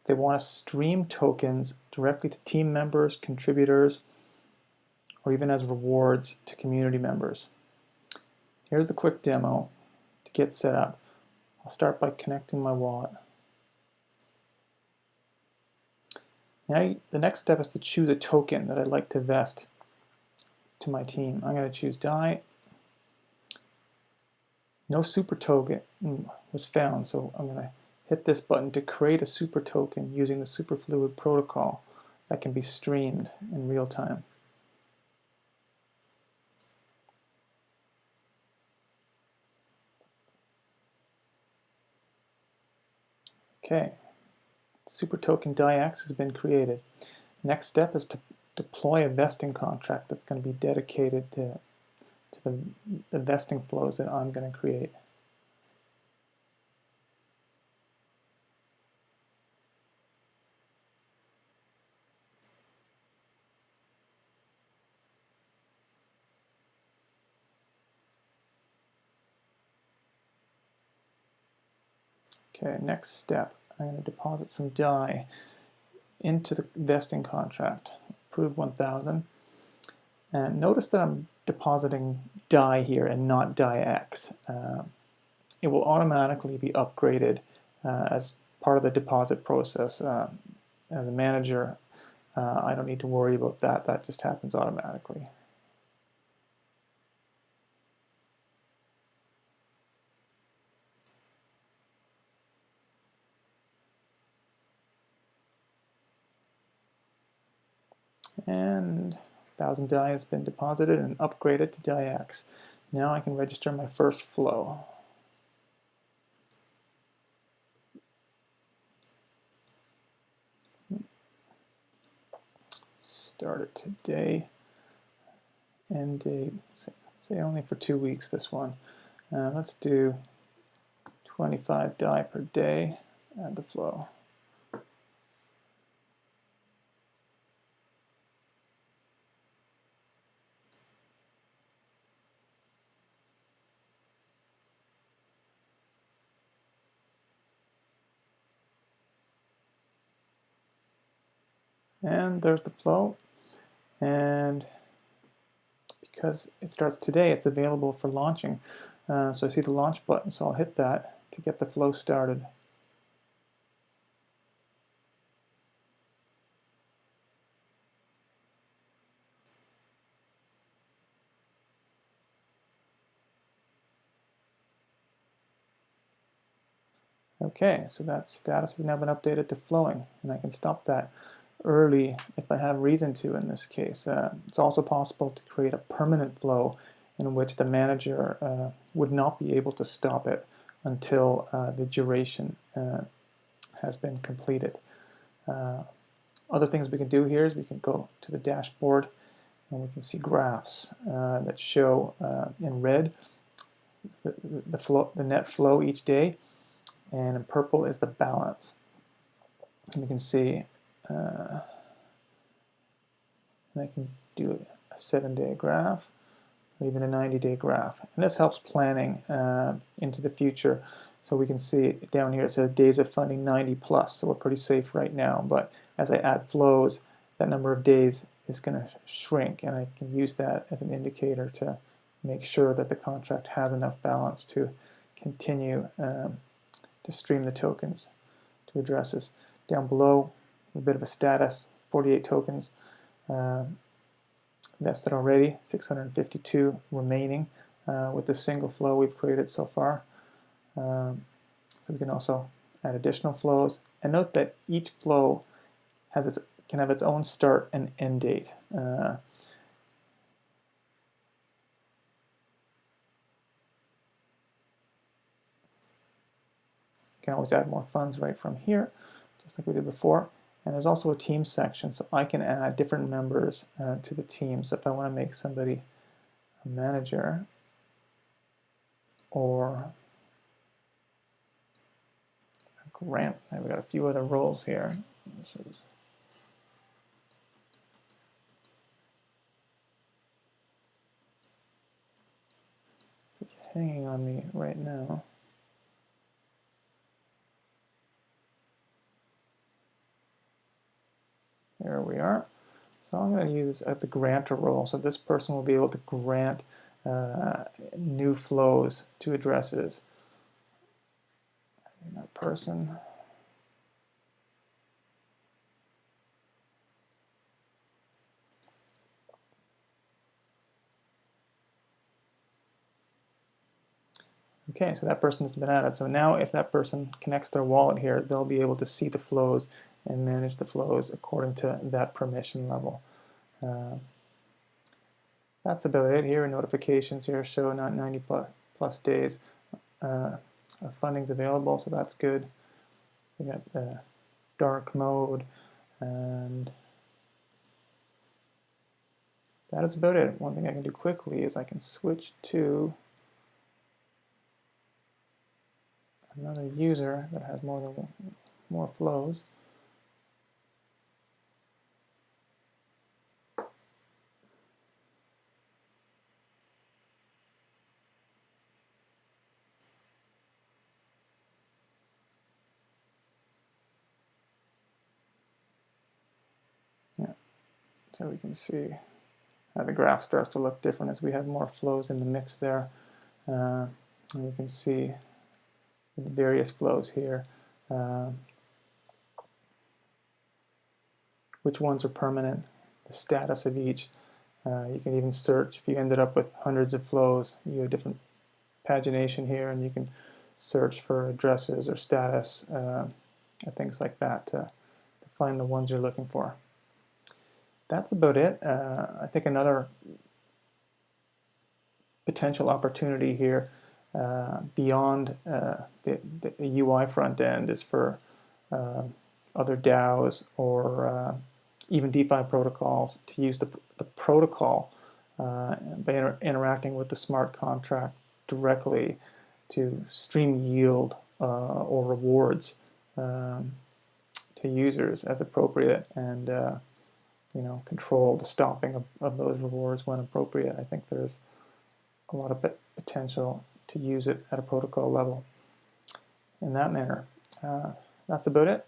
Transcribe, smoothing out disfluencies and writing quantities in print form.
they want to stream tokens directly to team members, contributors, or even as rewards to community members. Here's the quick demo to get set up. I'll start by connecting my wallet. Now the next step is to choose a token that I'd like to vest to my team. I'm going to choose DAI. No super token was found, so I'm going to hit this button to create a super token using the Superfluid protocol that can be streamed in real time. Okay, super token DAIX has been created. Next step is to deploy a vesting contract that's going to be dedicated to the vesting flows that I'm going to create. Okay, next step, I'm going to deposit some DAI into the vesting contract. Approve 1000. And notice that I'm depositing DAI here and not DAIX. It will automatically be upgraded as part of the deposit process. As a manager, I don't need to worry about that. That just happens automatically. And 1000 DAI has been deposited and upgraded to DAIX. Now I can register my first flow. Start it today. End date, say only for 2 weeks this one. Let's do 25 DAI per day, add the flow. And there's the flow. And because it starts today, it's available for launching. So I see the launch button, so I'll hit that to get the flow started. Okay, so that status has now been updated to flowing, and I can stop that early if I have reason to in this case. It's also possible to create a permanent flow in which the manager would not be able to stop it until the duration has been completed. Other things we can do here is we can go to the dashboard and we can see graphs that show in red the net flow each day, and in purple is the balance. And we can see I can do a 7-day graph or even a 90-day graph. And this helps planning into the future. So we can see down here it says days of funding 90 plus, so we're pretty safe right now. But as I add flows, that number of days is going to shrink, and I can use that as an indicator to make sure that the contract has enough balance to continue to stream the tokens to addresses. Down below, a bit of a status, 48 tokens vested already, 652 remaining with the single flow we've created so far. So we can also add additional flows. And note that each flow can have its own start and end date. You can always add more funds right from here, just like we did before. And there's also a team section, so I can add different members to the team. So if I want to make somebody a manager or a grant, we've got a few other roles here. This is hanging on me right now. There we are. So I'm going to use the grantor role. So this person will be able to grant new flows to addresses. And that person. Okay, so that person has been added. So now if that person connects their wallet here, they'll be able to see the flows and manage the flows according to that permission level. That's about it here. Notifications here show not 90 plus days of funding's available, so that's good. We got dark mode, and that is about it. One thing I can do quickly is I can switch to another user that has more flows. Yeah, so we can see how the graph starts to look different as we have more flows in the mix there. And you can see the various flows here. Which ones are permanent, the status of each. You can even search if you ended up with hundreds of flows. You have different pagination here, and you can search for addresses or status, things like that to find the ones you're looking for. That's about it. I think another potential opportunity here beyond the UI front end is for other DAOs or even DeFi protocols to use the protocol by interacting with the smart contract directly to stream yield or rewards to users as appropriate, and control the stopping of those rewards when appropriate. I think there's a lot of potential to use it at a protocol level in that manner. That's about it.